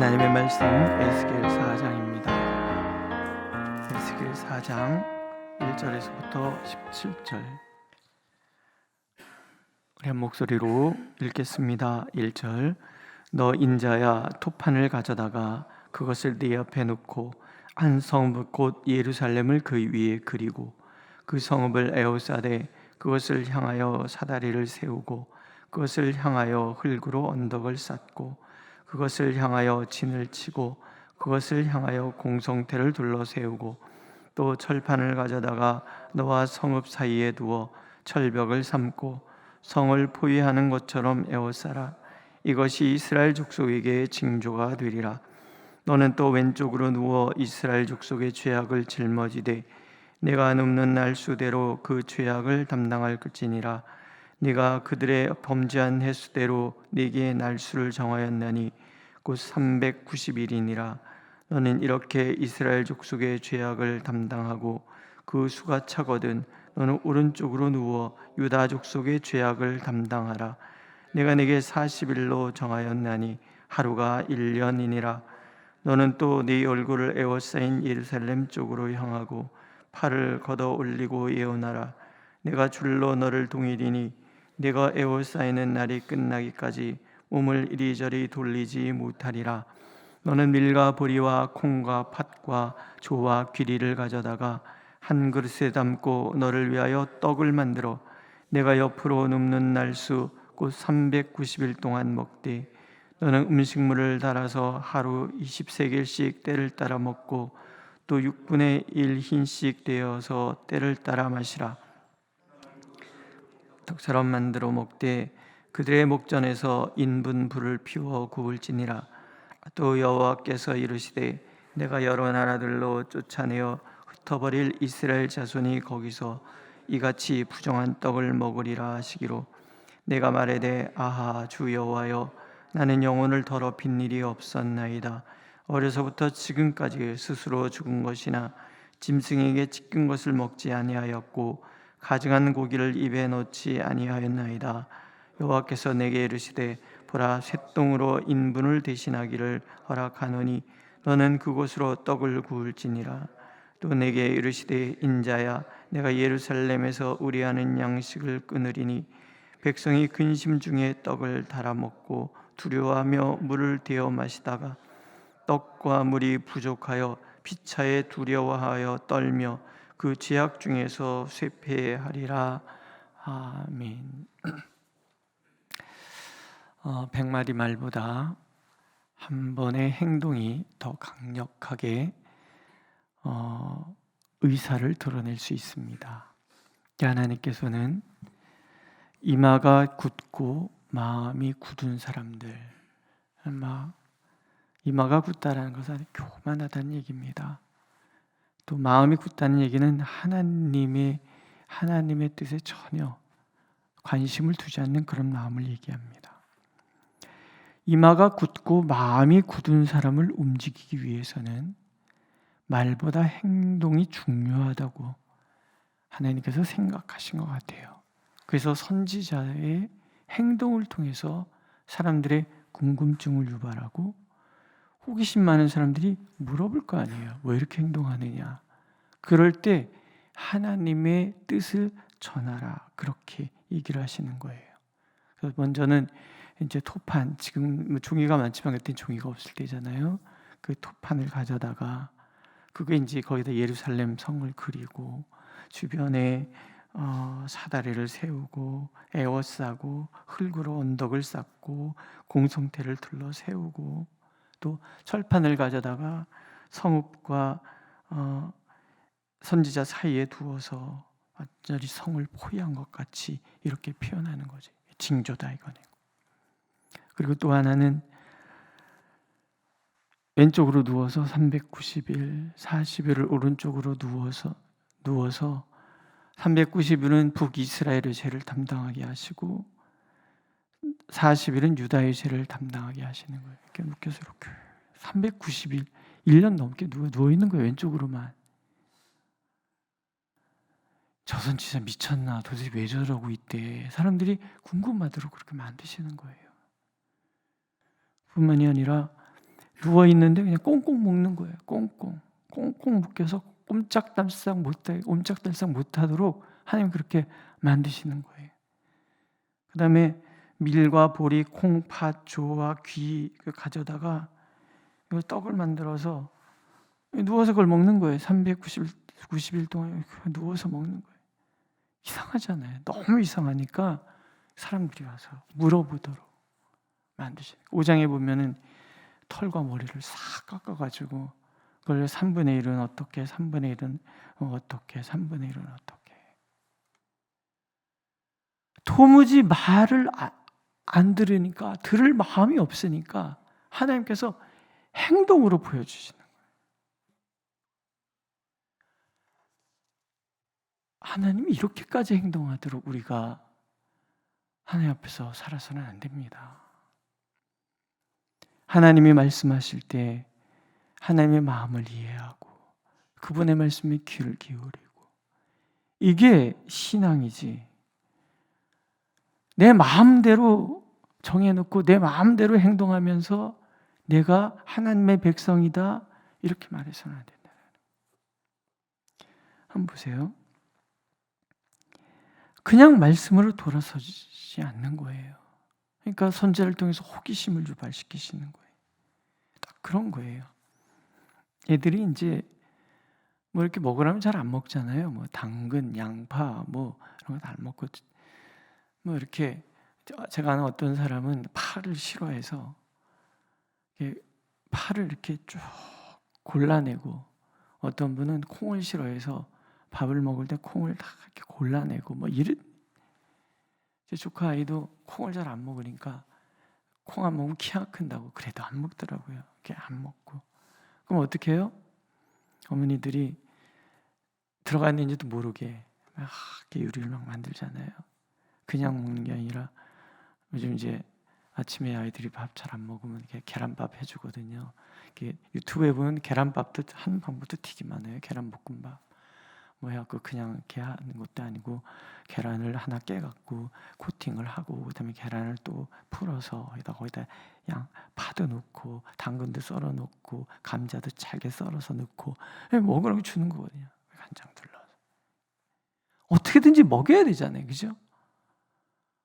하나님의 말씀 에스겔 4장입니다. 에스겔 4장 1절에서부터 17절 우리 한 목소리로 읽겠습니다. 1절 너 인자야 토판을 가져다가 그것을 네 앞에 놓고 한 성읍 곧 예루살렘을 그 위에 그리고 그 성읍을 에워싸되 그것을 향하여 사다리를 세우고 그것을 향하여 흙으로 언덕을 쌓고 그것을 향하여 진을 치고 그것을 향하여 공성태를 둘러 세우고 또 철판을 가져다가 너와 성읍 사이에 두어 철벽을 삼고 성을 포위하는 것처럼 에워싸라. 이것이 이스라엘 족속에게 징조가 되리라. 너는 또 왼쪽으로 누워 이스라엘 족속의 죄악을 짊어지되 내가 눕는 날 수대로 그 죄악을 담당할 것이니라. 네가 그들의 범죄한 횟수대로 네게 날수를 정하였나니 곧 390일이니라. 너는 이렇게 이스라엘 족속의 죄악을 담당하고 그 수가 차거든 너는 오른쪽으로 누워 유다 족속의 죄악을 담당하라. 내가 네게 40일로 정하였나니 하루가 1년이니라. 너는 또 네 얼굴을 에워싸인 예루살렘 쪽으로 향하고 팔을 걷어 올리고 예언하라. 내가 줄로 너를 동일이니 내가 에워싸이는 날이 끝나기까지 몸을 이리저리 돌리지 못하리라. 너는 밀과 보리와 콩과 팥과 조와 귀리를 가져다가 한 그릇에 담고 너를 위하여 떡을 만들어 내가 옆으로 눕는 날수 곧 390일 동안 먹되 너는 음식물을 달아서 하루 20세겔씩 때를 따라 먹고 또 6분의 1 흰씩 되어서 때를 따라 마시라. 떡처럼 만들어 먹되 그들의 목전에서 인분 불을 피워 구울지니라. 또 여호와께서 이르시되 내가 여러 나라들로 쫓아내어 흩어버릴 이스라엘 자손이 거기서 이같이 부정한 떡을 먹으리라 하시기로 내가 말하되 아하 주 여호와여 나는 영혼을 더럽힌 일이 없었나이다. 어려서부터 지금까지 스스로 죽은 것이나 짐승에게 찢긴 것을 먹지 아니하였고 가증한 고기를 입에 넣지 아니하였나이다. 여호와께서 내게 이르시되 보라 쇠똥으로 인분을 대신하기를 허락하노니 너는 그곳으로 떡을 구울지니라. 또 내게 이르시되 인자야 내가 예루살렘에서 우리하는 양식을 끊으리니 백성이 근심 중에 떡을 달아 먹고 두려워하며 물을 데워 마시다가 떡과 물이 부족하여 피차에 두려워하여 떨며 그 죄악 중에서 쇠폐하리라. 아멘. 100마디 말보다 한 번의 행동이 더 강력하게 의사를 드러낼 수 있습니다. 하나님께서는 이마가 굳고 마음이 굳은 사람들, 이마가 굳다라는 것은 교만하다는 얘기입니다. 또 마음이 굳다는 얘기는 하나님의 뜻에 전혀 관심을 두지 않는 그런 마음을 얘기합니다. 이마가 굳고 마음이 굳은 사람을 움직이기 위해서는 말보다 행동이 중요하다고 하나님께서 생각하신 것 같아요. 그래서 선지자의 행동을 통해서 사람들의 궁금증을 유발하고 호기심 많은 사람들이 물어볼 거 아니에요. 왜 이렇게 행동하느냐? 그럴 때 하나님의 뜻을 전하라. 그렇게 얘기를 하시는 거예요. 그래서 먼저는 이제 토판, 지금 종이가 많지만 그때 종이가 없을 때잖아요. 그 토판을 가져다가 그게 이제 거기다 예루살렘 성을 그리고 주변에 사다리를 세우고 에워싸고 흙으로 언덕을 쌓고 공성태를 둘러 세우고 또 철판을 가져다가 성읍과 선지자 사이에 두어서 완전히 성을 포위한 것 같이 이렇게 표현하는 거지. 징조다 이거네. 그리고 또 하나는 왼쪽으로 누워서 390일, 40일을 오른쪽으로 누워서 390일은 북이스라엘의 죄를 담당하게 하시고 40일은 유다의 죄를 담당하게 하시는 거예요. 이렇게 묶여서 이렇게 390일, 1년 넘게 누워 있는 거예요. 왼쪽으로만. 저 선지자 미쳤나? 도대체 왜 저러고 있대? 사람들이 궁금하도록 그렇게 만드시는 거예요. 뿐만이 아니라 누워 있는데 그냥 꽁꽁 묶는 거예요. 꽁꽁 묶여서 옴짝달싹 못하도록 하나님 그렇게 만드시는 거예요. 그 다음에 밀과 보리, 콩, 팥, 조와 귀 가져다가 떡을 만들어서 누워서 그걸 먹는 거예요. 390일 동안 누워서 먹는 거예요. 이상하잖아요. 너무 이상하니까 사람들이 와서 물어보도록 만드시는 거예요. 5장에 보면은 털과 머리를 싹 깎아가지고 그걸 3분의 1은 어떻게, 3분의 1은 어떻게, 3분의 1은 어떻게. 도무지 말을 안 들으니까, 들을 마음이 없으니까 하나님께서 행동으로 보여주시는 거예요. 하나님이 이렇게까지 행동하도록 우리가 하나님 앞에서 살아서는 안 됩니다. 하나님이 말씀하실 때 하나님의 마음을 이해하고 그분의 말씀에 귀를 기울이고, 이게 신앙이지. 내 마음대로 정해놓고 내 마음대로 행동하면서 내가 하나님의 백성이다 이렇게 말해서는 안 된다. 한번 보세요. 그냥 말씀으로 돌아서지 않는 거예요. 그러니까 선지자를 통해서 호기심을 유발시키시는 거예요. 딱 그런 거예요. 애들이 이제 뭐 이렇게 먹으라면 잘 안 먹잖아요. 뭐 당근, 양파 뭐 이런 거 다 안 먹고, 뭐 이렇게 제가 아는 어떤 사람은 파를 싫어해서 파를 이렇게 쭉 골라내고, 어떤 분은 콩을 싫어해서 밥을 먹을 때 콩을 다 이렇게 골라내고, 뭐 이런. 제 조카 아이도 콩을 잘 안 먹으니까 콩 안 먹으면 키가 큰다고 그래도 안 먹더라고요. 이렇게 안 먹고. 그럼 어떻게 해요? 어머니들이 들어가 있는지도 모르게 막 이렇게 요리를 막 만들잖아요. 그냥 먹는 게 아니라 요즘 이제 아침에 아이들이 밥 잘 안 먹으면 이렇게 계란밥 해주거든요. 이렇게 유튜브에 보면 계란밥도 한 방법도 되게 많아요. 계란볶음밥 뭐 해갖고 그냥 이렇게 하는 것도 아니고, 계란을 하나 깨갖고 코팅을 하고, 그다음에 계란을 또 풀어서 거기다 파도 넣고 당근도 썰어 넣고 감자도 잘게 썰어서 넣고 먹으라고 주는 거거든요. 간장 둘러서 어떻게든지 먹여야 되잖아요, 그죠?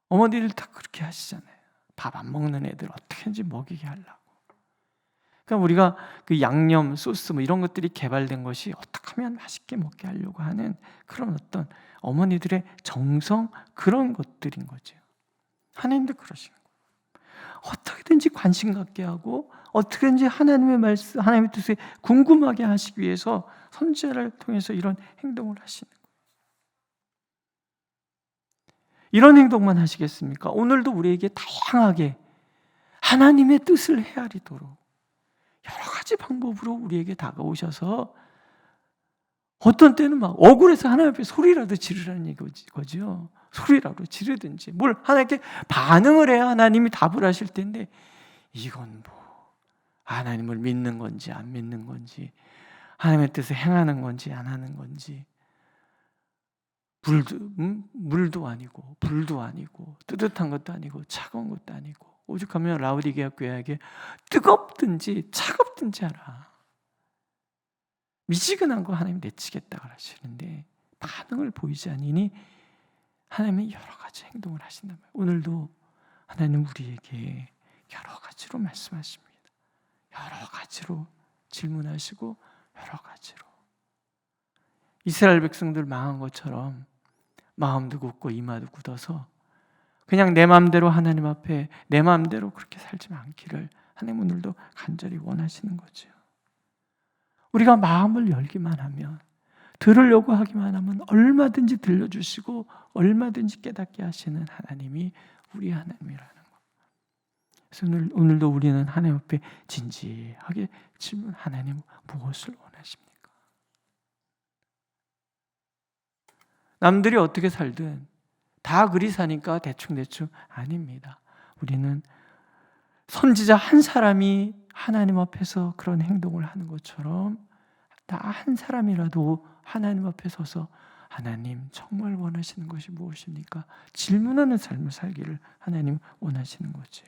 어머니들 다 그렇게 하시잖아요. 밥 안 먹는 애들 어떻게든지 먹이게 하려고. 그러니까 우리가 그 양념, 소스 뭐 이런 것들이 개발된 것이 어떻게 하면 맛있게 먹게 하려고 하는 그런 어떤 어머니들의 정성, 그런 것들인 거죠. 하나님도 그러시는 거예요. 어떻게든지 관심 갖게 하고 어떻게든지 하나님의 말씀, 하나님의 뜻을 궁금하게 하시기 위해서 선지자를 통해서 이런 행동을 하시는 거예요. 이런 행동만 하시겠습니까? 오늘도 우리에게 다양하게 하나님의 뜻을 헤아리도록 여러 가지 방법으로 우리에게 다가오셔서, 어떤 때는 막 억울해서 하나님 앞에 소리라도 지르라는 거죠. 소리라도 지르든지 뭘 하나님께 반응을 해야 하나님이 답을 하실 텐데, 이건 뭐 하나님을 믿는 건지 안 믿는 건지, 하나님의 뜻을 행하는 건지 안 하는 건지, 물도 아니고 불도 아니고 뜨뜻한 것도 아니고 차가운 것도 아니고, 오죽하면 라우디게아 교회에게 뜨겁든지 차갑든지 하라. 미지근한 거 하나님 내치겠다 하시는데 반응을 보이지 않으니 하나님이 여러 가지 행동을 하신단 말이에요. 오늘도 하나님 우리에게 여러 가지로 말씀하십니다. 여러 가지로 질문하시고 여러 가지로. 이스라엘 백성들 망한 것처럼 마음도 굳고 이마도 굳어서 그냥 내 마음대로 하나님 앞에 내 마음대로 그렇게 살지 않기를 하나님 오늘도 간절히 원하시는 거죠. 우리가 마음을 열기만 하면, 들으려고 하기만 하면 얼마든지 들려주시고 얼마든지 깨닫게 하시는 하나님이 우리 하나님이라는 것. 그래서 오늘도 우리는 하나님 앞에 진지하게 질문, 하나님 무엇을 원하십니까? 남들이 어떻게 살든 다 그리 사니까 대충 아닙니다. 우리는 선지자 한 사람이 하나님 앞에서 그런 행동을 하는 것처럼 나 한 사람이라도 하나님 앞에 서서 하나님 정말 원하시는 것이 무엇입니까? 질문하는 삶을 살기를 하나님 원하시는 거죠.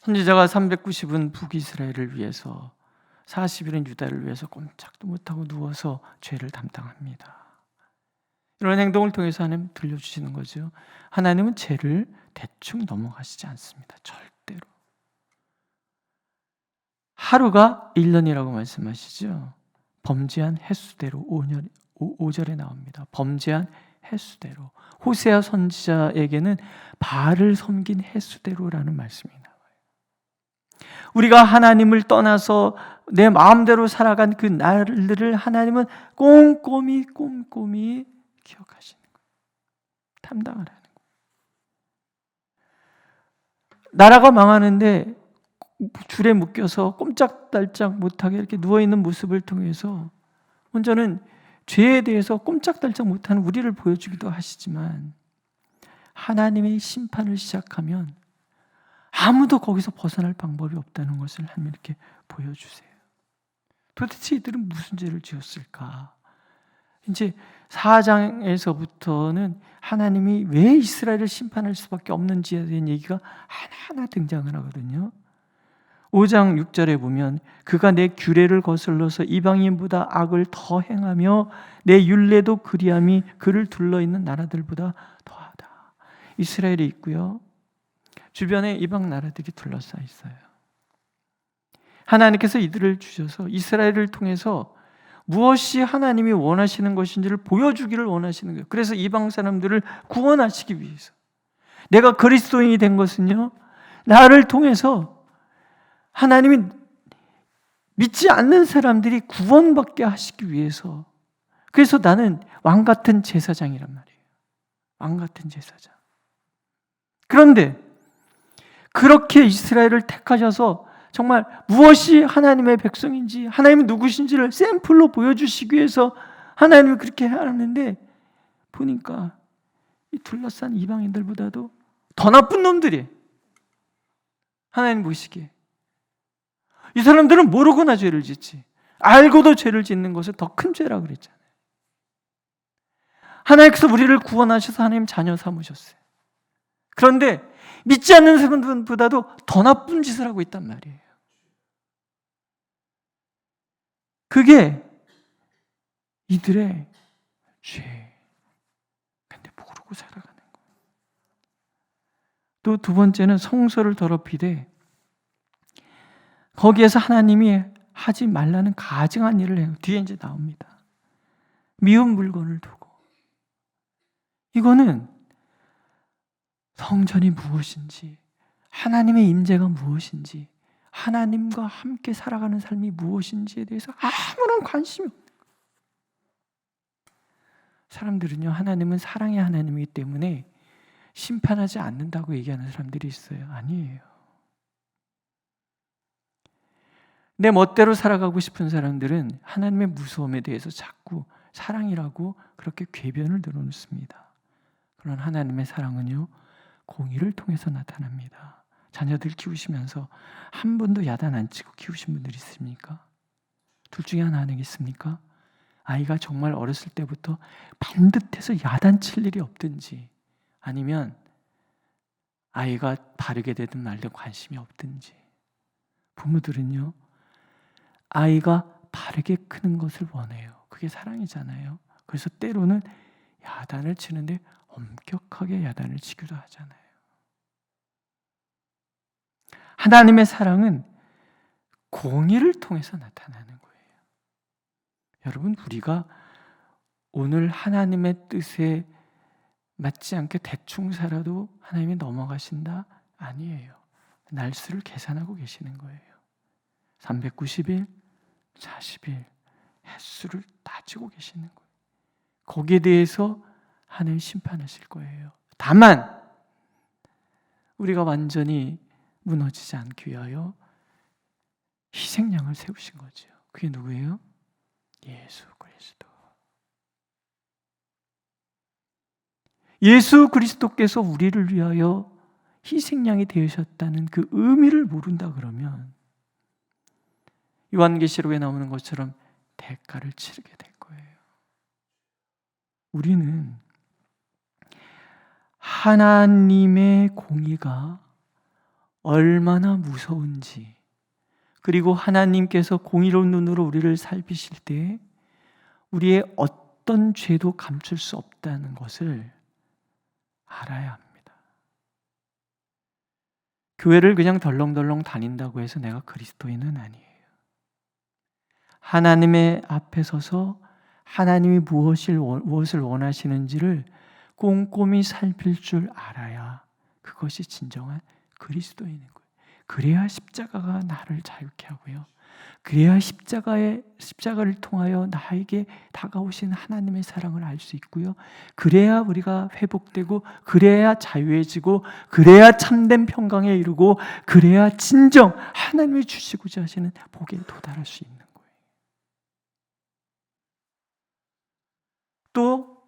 선지자가 390은 북이스라엘을 위해서 40일은 유다를 위해서 꼼짝도 못하고 누워서 죄를 담당합니다. 이런 행동을 통해서 하나님 들려주시는 거죠. 하나님은 죄를 대충 넘어가시지 않습니다. 절대로. 하루가 1년이라고 말씀하시죠. 범죄한 횟수대로 5절에 나옵니다. 범죄한 횟수대로. 호세아 선지자에게는 바알을 섬긴 횟수대로라는 말씀이 나와요. 우리가 하나님을 떠나서 내 마음대로 살아간 그 날들을 하나님은 꼼꼼히 기억하시는 거예요. 탐당을 하는 거예요. 나라가 망하는데 줄에 묶여서 꼼짝달짝 못하게 이렇게 누워있는 모습을 통해서 먼저는 죄에 대해서 꼼짝달짝 못하는 우리를 보여주기도 하시지만 하나님의 심판을 시작하면 아무도 거기서 벗어날 방법이 없다는 것을 하나님 이렇게 보여주세요. 도대체 이들은 무슨 죄를 지었을까? 이제 4장에서부터는 하나님이 왜 이스라엘을 심판할 수밖에 없는지에 대한 얘기가 하나하나 등장을 하거든요. 5장 6절에 보면 그가 내 규례를 거슬러서 이방인보다 악을 더 행하며 내 율례도 그리함이 그를 둘러있는 나라들보다 더하다. 이스라엘이 있고요. 주변에 이방 나라들이 둘러싸여 있어요. 하나님께서 이들을 주셔서 이스라엘을 통해서 무엇이 하나님이 원하시는 것인지를 보여주기를 원하시는 거예요. 그래서 이방 사람들을 구원하시기 위해서. 내가 그리스도인이 된 것은요, 나를 통해서 하나님이 믿지 않는 사람들이 구원받게 하시기 위해서. 그래서 나는 왕같은 제사장이란 말이에요. 왕같은 제사장. 그런데 그렇게 이스라엘을 택하셔서 정말 무엇이 하나님의 백성인지, 하나님이 누구신지를 샘플로 보여주시기 위해서 하나님이 그렇게 하는데, 보니까 이 둘러싼 이방인들보다도 더 나쁜 놈들이 하나님 보시기에, 이 사람들은 모르고나 죄를 짓지, 알고도 죄를 짓는 것을 더 큰 죄라고 그랬잖아요. 하나님께서 우리를 구원하셔서 하나님 자녀 삼으셨어요. 그런데 믿지 않는 사람들보다도 더 나쁜 짓을 하고 있단 말이에요. 그게 이들의 죄. 근데 모르고 살아가는 거예요. 또 두 번째는 성소를 더럽히되 거기에서 하나님이 하지 말라는 가증한 일을 해요. 뒤에 이제 나옵니다. 미운 물건을 두고. 이거는 성전이 무엇인지, 하나님의 임재가 무엇인지, 하나님과 함께 살아가는 삶이 무엇인지에 대해서 아무런 관심이 없는 거예요. 사람들은요, 하나님은 사랑의 하나님이기 때문에 심판하지 않는다고 얘기하는 사람들이 있어요. 아니에요. 내 멋대로 살아가고 싶은 사람들은 하나님의 무서움에 대해서 자꾸 사랑이라고 그렇게 궤변을 늘어놓습니다. 그런 하나님의 사랑은요, 공의를 통해서 나타납니다. 자녀들 키우시면서 한 번도 야단 안 치고 키우신 분들 있습니까? 둘 중에 하나 아니겠습니까? 아이가 정말 어렸을 때부터 반듯해서 야단 칠 일이 없든지, 아니면 아이가 바르게 되든 말든 관심이 없든지. 부모들은요, 아이가 바르게 크는 것을 원해요. 그게 사랑이잖아요. 그래서 때로는 야단을 치는데 엄격하게 야단을 치기도 하잖아요. 하나님의 사랑은 공의를 통해서 나타나는 거예요. 여러분, 우리가 오늘 하나님의 뜻에 맞지 않게 대충 살아도 하나님이 넘어가신다? 아니에요. 날수를 계산하고 계시는 거예요. 390일, 40일, 횟수를 따지고 계시는 거예요. 거기에 대해서 하나님 심판하실 거예요. 다만 우리가 완전히 무너지지 않기 위하여 희생양을 세우신 거죠. 그게 누구예요? 예수 그리스도. 예수 그리스도께서 우리를 위하여 희생양이 되셨다는 그 의미를 모른다 그러면 요한계시록에 나오는 것처럼 대가를 치르게 될 거예요. 우리는 하나님의 공의가 얼마나 무서운지, 그리고 하나님께서 공의로운 눈으로 우리를 살피실 때 우리의 어떤 죄도 감출 수 없다는 것을 알아야 합니다. 교회를 그냥 덜렁덜렁 다닌다고 해서 내가 그리스도인은 아니에요. 하나님의 앞에 서서 하나님이 무엇을 원하시는지를 꼼꼼히 살필 줄 알아야 그것이 진정한 그리스도인인 거예요. 그래야 십자가가 나를 자유케 하고요. 그래야 십자가를 통하여 나에게 다가오신 하나님의 사랑을 알 수 있고요. 그래야 우리가 회복되고, 그래야 자유해지고, 그래야 참된 평강에 이르고, 그래야 진정 하나님이 주시고자 하시는 복에 도달할 수 있는 거예요. 또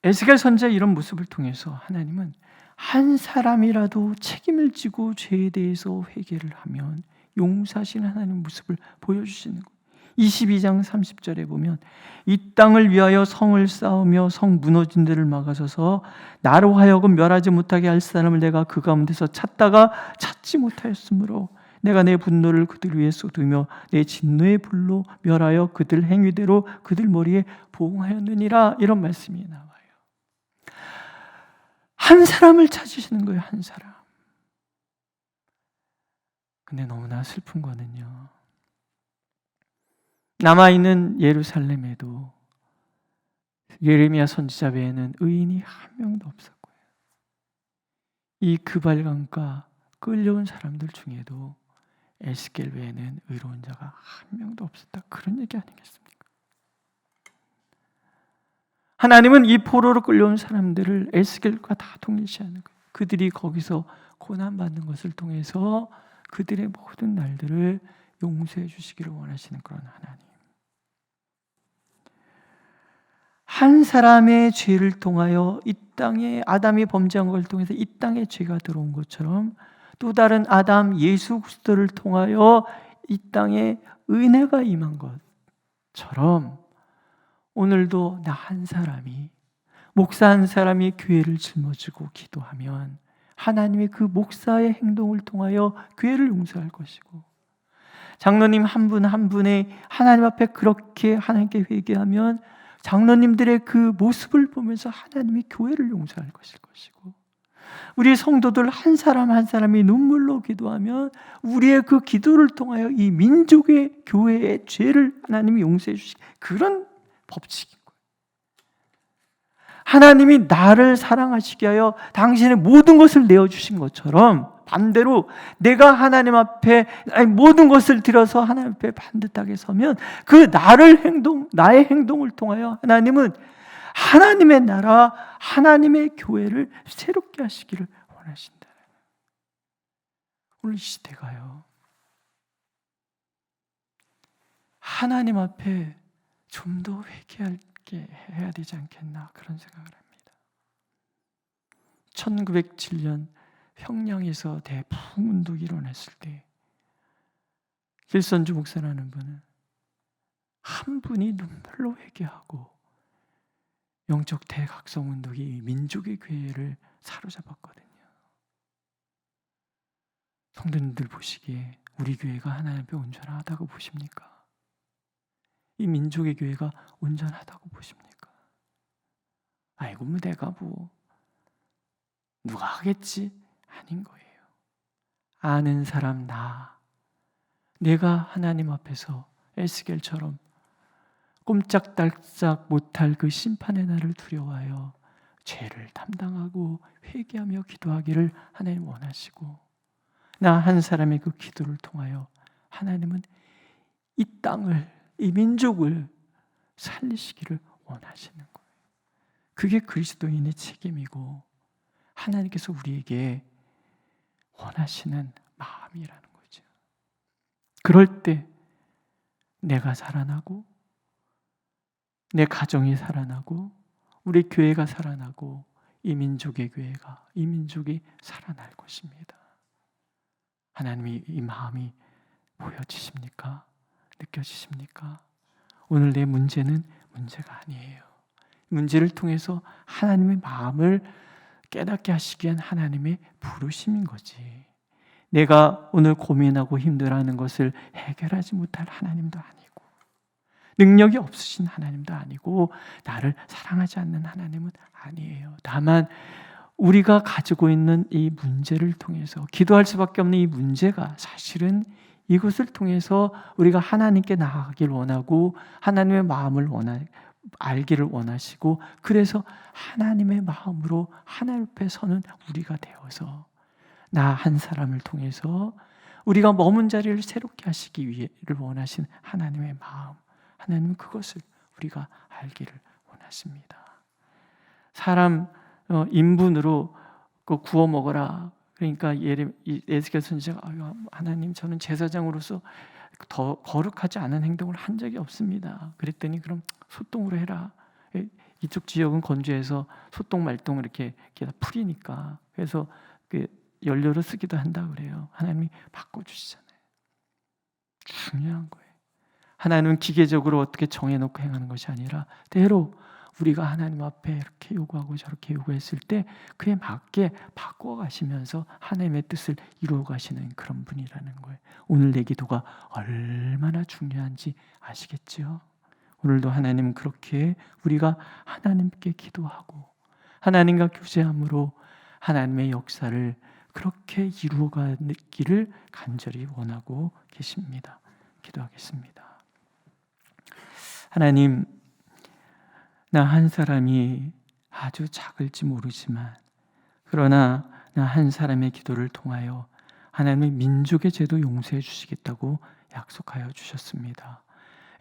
에스겔 선지자의 이런 모습을 통해서 하나님은 한 사람이라도 책임을 지고 죄에 대해서 회개를 하면 용서하시는 하나님의 모습을 보여주시는 거예요. 22장 30절에 보면 이 땅을 위하여 성을 쌓으며 성 무너진 데를 막아서서 나로 하여금 멸하지 못하게 할 사람을 내가 그 가운데서 찾다가 찾지 못하였으므로 내가 내 분노를 그들 위에 쏟으며 내 진노의 불로 멸하여 그들 행위대로 그들 머리에 보응하였느니라. 이런 말씀이 나와요. 한 사람을 찾으시는 거예요. 한 사람. 근데 너무나 슬픈 거는요, 남아있는 예루살렘에도 예레미야 선지자 외에는 의인이 한 명도 없었고요. 이 그발강가 끌려온 사람들 중에도 에스겔 외에는 의로운 자가 한 명도 없었다. 그런 얘기 아니겠습니까? 하나님은 이 포로로 끌려온 사람들을 에스겔과 다 동일시하는 거예요. 그들이 거기서 고난받는 것을 통해서 그들의 모든 날들을 용서해 주시기를 원하시는 그런 하나님. 한 사람의 죄를 통하여 이 땅에 아담이 범죄한 걸 통해서 이 땅에 죄가 들어온 것처럼 또 다른 아담 예수 그리스도를 통하여 이 땅에 은혜가 임한 것처럼 오늘도 나 한 사람이, 목사 한 사람이 교회를 짊어지고 기도하면 하나님이 그 목사의 행동을 통하여 교회를 용서할 것이고, 장로님 한 분 한 분의 하나님 앞에 그렇게 하나님께 회개하면 장로님들의 그 모습을 보면서 하나님이 교회를 용서할 것일 것이고, 우리 성도들 한 사람 한 사람이 눈물로 기도하면 우리의 그 기도를 통하여 이 민족의 교회의 죄를 하나님이 용서해 주시, 그런 법칙인 거예요. 하나님이 나를 사랑하시게 하여 당신의 모든 것을 내어주신 것처럼 반대로 내가 하나님 앞에 모든 것을 들여서 하나님 앞에 반듯하게 서면 그 나의 행동을 통하여 하나님은 하나님의 나라, 하나님의 교회를 새롭게 하시기를 원하신다. 오늘 이 시대가요, 하나님 앞에 좀 더 회개하게 해야 되지 않겠나, 그런 생각을 합니다. 1907년 평양에서 대풍운동이 일어났을 때 길선주 목사라는 분은 한 분이 눈물로 회개하고 영적 대각성운동이 민족의 교회를 사로잡았거든요. 성도님들 보시기에 우리 교회가 하나님 앞에 온전하다고 보십니까? 이 민족의 교회가 온전하다고 보십니까? 아이고 뭐 내가 누가 하겠지? 아닌 거예요. 아는 사람 내가 하나님 앞에서 에스겔처럼 꼼짝달싹 못할 그 심판의 날을 두려워하여 죄를 담당하고 회개하며 기도하기를 하나님 원하시고, 나 한 사람의 그 기도를 통하여 하나님은 이 땅을, 이 민족을 살리시기를 원하시는 거예요. 그게 그리스도인의 책임이고 하나님께서 우리에게 원하시는 마음이라는 거죠. 그럴 때 내가 살아나고 내 가정이 살아나고 우리 교회가 살아나고 이 민족의 교회가, 이 민족이 살아날 것입니다. 하나님이 이 마음이 보여지십니까? 느껴지십니까? 오늘 내 문제는 문제가 아니에요. 문제를 통해서 하나님의 마음을 깨닫게 하시기 위한 하나님의 부르심인 거지. 내가 오늘 고민하고 힘들어하는 것을 해결하지 못할 하나님도 아니고, 능력이 없으신 하나님도 아니고, 나를 사랑하지 않는 하나님은 아니에요. 다만 우리가 가지고 있는 이 문제를 통해서, 기도할 수밖에 없는 이 문제가 사실은 이것을 통해서 우리가 하나님께 나아가길 원하고 하나님의 마음을 알기를 원하시고, 그래서 하나님의 마음으로 하나님 앞에 서는 우리가 되어서 나 한 사람을 통해서 우리가 머문 자리를 새롭게 하시기 위해를 원하신 하나님의 마음, 하나님은 그것을 우리가 알기를 원하십니다. 사람 인분으로 구워 먹어라. 그러니까 에스겔 선지자가 하나님, 저는 제사장으로서 더 거룩하지 않은 행동을 한 적이 없습니다. 그랬더니 그럼 소똥으로 해라. 이쪽 지역은 건조해서 소똥 말똥 이렇게 다 풀이니까, 그래서 그 연료로 쓰기도 한다 그래요. 하나님이 바꿔주시잖아요. 중요한 거예요. 하나님은 기계적으로 어떻게 정해놓고 행하는 것이 아니라 때로 우리가 하나님 앞에 이렇게 요구하고 저렇게 요구했을 때 그에 맞게 바꿔가시면서 하나님의 뜻을 이루어가시는 그런 분이라는 거예요. 오늘 내 기도가 얼마나 중요한지 아시겠죠? 오늘도 하나님은 그렇게 우리가 하나님께 기도하고 하나님과 교제함으로 하나님의 역사를 그렇게 이루어가기를 간절히 원하고 계십니다. 기도하겠습니다. 하나님, 나 한 사람이 아주 작을지 모르지만, 그러나 나 한 사람의 기도를 통하여 하나님의 민족의 죄도 용서해 주시겠다고 약속하여 주셨습니다.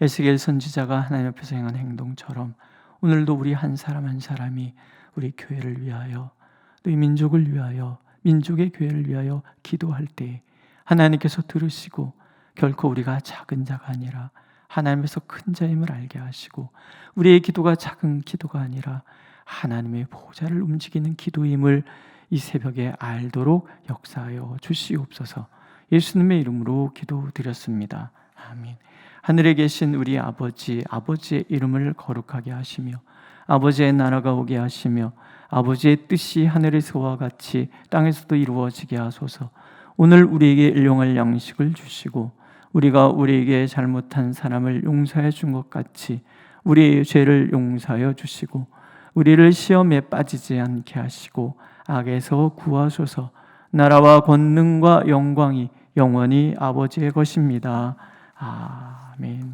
에스겔 선지자가 하나님 앞에서 행한 행동처럼 오늘도 우리 한 사람 한 사람이 우리 교회를 위하여, 또 이 민족을 위하여, 민족의 교회를 위하여 기도할 때 하나님께서 들으시고 결코 우리가 작은 자가 아니라 하나님에서 큰 자임을 알게 하시고, 우리의 기도가 작은 기도가 아니라 하나님의 보좌를 움직이는 기도임을 이 새벽에 알도록 역사하여 주시옵소서. 예수님의 이름으로 기도드렸습니다. 아멘. 하늘에 계신 우리 아버지, 아버지의 이름을 거룩하게 하시며 아버지의 나라가 오게 하시며 아버지의 뜻이 하늘에서와 같이 땅에서도 이루어지게 하소서. 오늘 우리에게 일용할 양식을 주시고 우리가 우리에게 잘못한 사람을 용서해 준 것 같이 우리의 죄를 용서하여 주시고 우리를 시험에 빠지지 않게 하시고 악에서 구하소서. 나라와 권능과 영광이 영원히 아버지의 것입니다. 아멘.